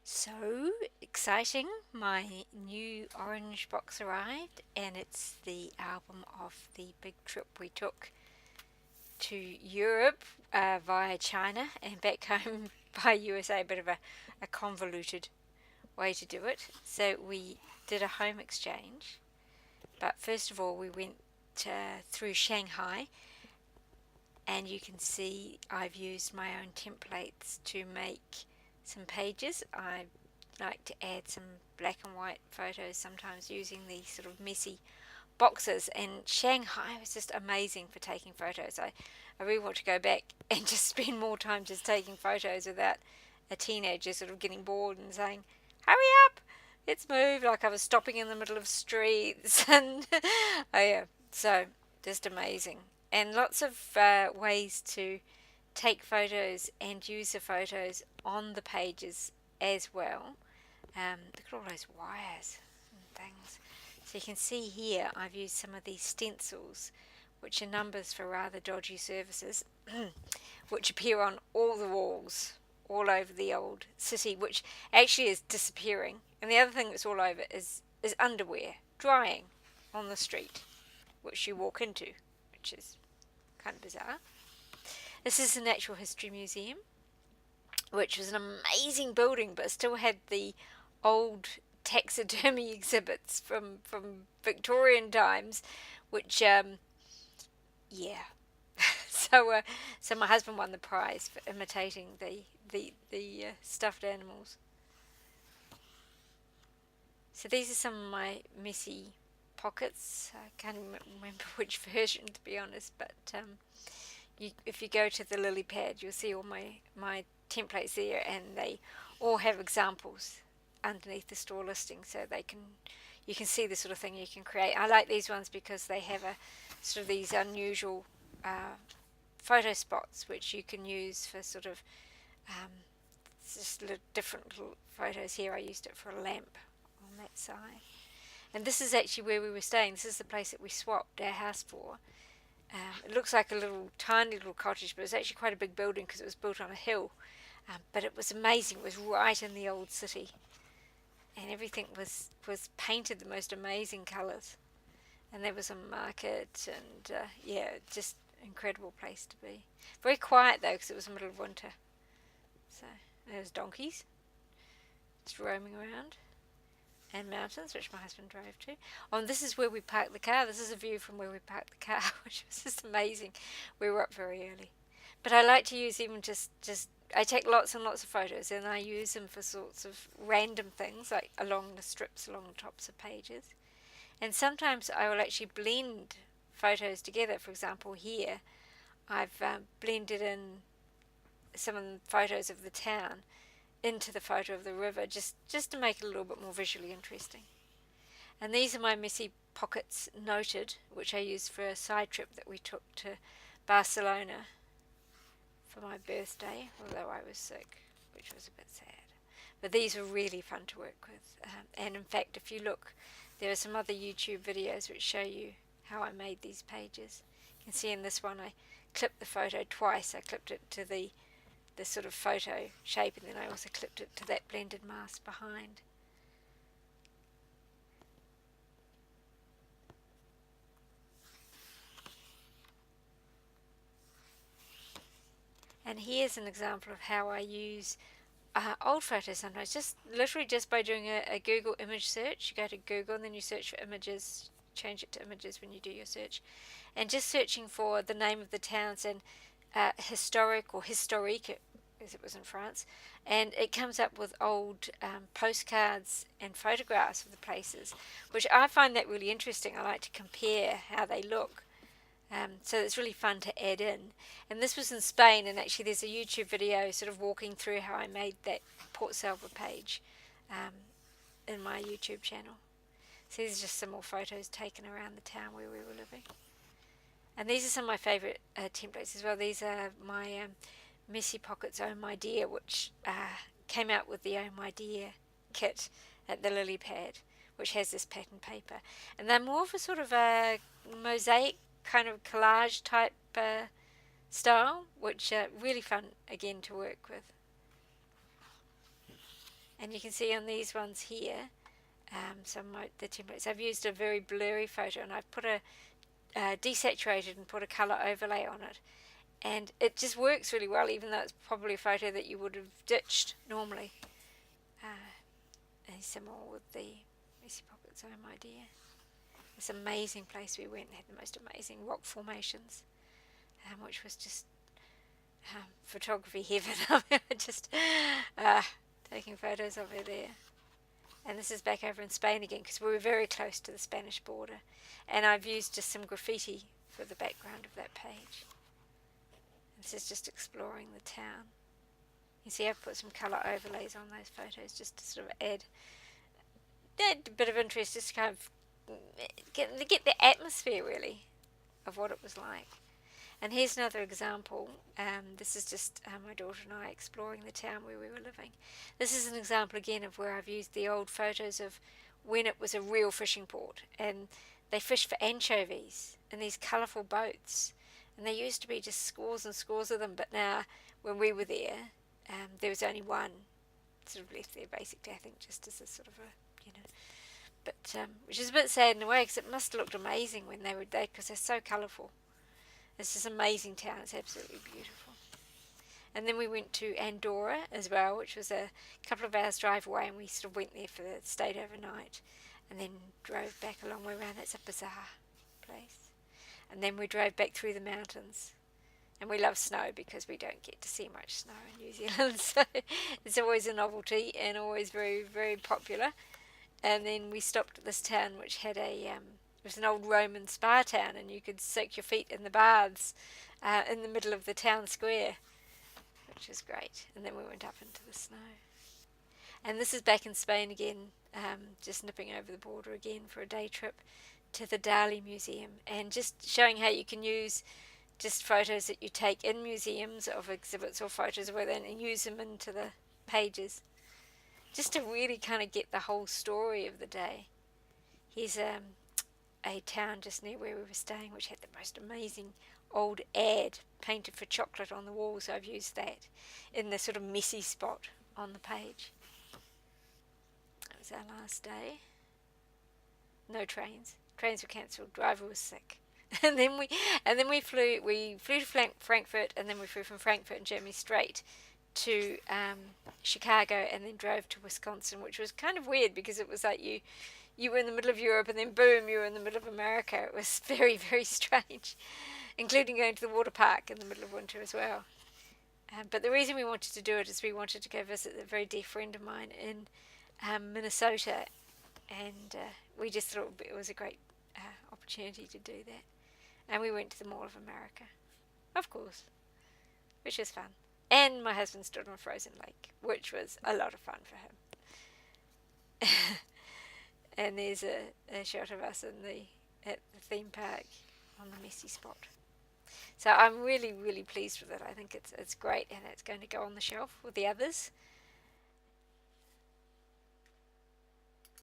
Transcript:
So exciting! My new orange box arrived, and it's the album of the big trip we took to Europe via China and back home via USA. A bit of a convoluted way to do it. So we did a home exchange, but first of all, we went through Shanghai, and you can see I've used my own templates to make some pages. I like to add some black and white photos sometimes using these sort of messy boxes, and Shanghai was just amazing for taking photos. I really want to go back and just spend more time just taking photos without a teenager sort of getting bored and saying, hurry up, let's move, like I was stopping in the middle of streets. And oh yeah, so just amazing, and lots of ways to take photos and use the photos on the pages as well. Look at all those wires and things. So you can see here I've used some of these stencils, which are numbers for rather dodgy services, which appear on all the walls all over the old city, which actually is disappearing. And the other thing that's all over is underwear drying on the street, which you walk into, which is kind of bizarre. This is the Natural History Museum, which was an amazing building, but still had the old taxidermy exhibits from Victorian times, which yeah. So my husband won the prize for imitating the stuffed animals. So these are some of my messy pockets. I can't remember which version, to be honest, but if you go to the Lilypad, you'll see all my templates there, and they all have examples underneath the store listing, so you can see the sort of thing you can create. I like these ones because they have a sort of these unusual photo spots which you can use for sort of just different little photos. Here I used it for a lamp on that side, and this is actually where we were staying. This is the place that we swapped our house for. It looks like a tiny little cottage, but it's actually quite a big building because it was built on a hill. But it was amazing. It was right in the old city, and everything was painted the most amazing colours. And there was a market, and yeah, just incredible place to be. Very quiet though, because it was the middle of winter. So there's donkeys just roaming around, and mountains, which my husband drove to. Oh, and this is where we parked the car. This is a view from where we parked the car, which was just amazing. We were up very early. But I like to use even just I take lots and lots of photos, and I use them for sorts of random things, like along the strips, along the tops of pages. And sometimes I will actually blend photos together. For example, here I've blended in some of the photos of the town into the photo of the river, just to make it a little bit more visually interesting. And these are my messy pockets noted, which I used for a side trip that we took to Barcelona for my birthday, although I was sick, which was a bit sad. But these were really fun to work with. And in fact, if you look, there are some other YouTube videos which show you how I made these pages. You can see in this one I clipped the photo twice. I clipped it to the sort of photo shape, and then I also clipped it to that blended mask behind. And here's an example of how I use old photos sometimes, just literally just by doing a Google image search. You go to Google and then you search for images, change it to images when you do your search, and just searching for the name of the towns and historic or historique, as it was in France, and it comes up with old postcards and photographs of the places, which I find that really interesting. I like to compare how they look. So it's really fun to add in. And this was in Spain, and actually there's a YouTube video sort of walking through how I made that Port Selva page in my YouTube channel. So these are just some more photos taken around the town where we were living. And these are some of my favourite templates as well. These are my Messy Pockets Oh My Dear, which came out with the Oh My Dear kit at the Lilypad, which has this pattern paper. And they're more of a sort of a mosaic kind of collage type style, which really fun again to work with. And you can see on these ones here, some of the templates, I've used a very blurry photo, and I've put a desaturated and put a colour overlay on it, and it just works really well, even though it's probably a photo that you would have ditched normally. And some more with the messy pockets. Oh my dear, this amazing place we went and had the most amazing rock formations, which was just photography heaven. I mean, just taking photos of it there. And this is back over in Spain again, because we were very close to the Spanish border, and I've used just some graffiti for the background of that page. This is just exploring the town. You see, I've put some colour overlays on those photos just to sort of add a bit of interest, just to kind of get the atmosphere really of what it was like. And here's another example. This is just my daughter and I exploring the town where we were living. This is an example again of where I've used the old photos of when it was a real fishing port, and they fished for anchovies in these colourful boats, and there used to be just scores and scores of them, but now when we were there, there was only one sort of left there basically, I think, just as a sort of a, but which is a bit sad in a way, because it must have looked amazing when they were there, because they're so colourful. It's this amazing town. It's absolutely beautiful. And then we went to Andorra as well, which was a couple of hours drive away, and we sort of went there for the stayed overnight, and then drove back a long way around. It's a bizarre place. And then we drove back through the mountains. And we love snow because we don't get to see much snow in New Zealand, so it's always a novelty and always very, very popular. And then we stopped at this town which had it was an old Roman spa town, and you could soak your feet in the baths in the middle of the town square, which was great. And then we went up into the snow. And this is back in Spain again, just nipping over the border again for a day trip to the Dali Museum, and just showing how you can use just photos that you take in museums of exhibits or photos with it and use them into the pages, just to really kind of get the whole story of the day. Here's a town just near where we were staying which had the most amazing old ad painted for chocolate on the wall, so I've used that in the sort of messy spot on the page. That was our last day. No trains. Trains were cancelled. Driver was sick. And then we flew to Frankfurt, and then we flew from Frankfurt in Germany straight to Chicago, and then drove to Wisconsin, which was kind of weird because it was like you were in the middle of Europe, and then boom, you were in the middle of America. It was very, very strange, including going to the water park in the middle of winter as well. But the reason we wanted to do it is we wanted to go visit a very dear friend of mine in Minnesota, and we just thought it was a great opportunity to do that. And we went to the Mall of America, of course, which was fun. And my husband stood on a frozen lake, which was a lot of fun for him. And there's a shot of us at the theme park on the messy spot. So I'm really, really pleased with it. I think it's great, and it's going to go on the shelf with the others.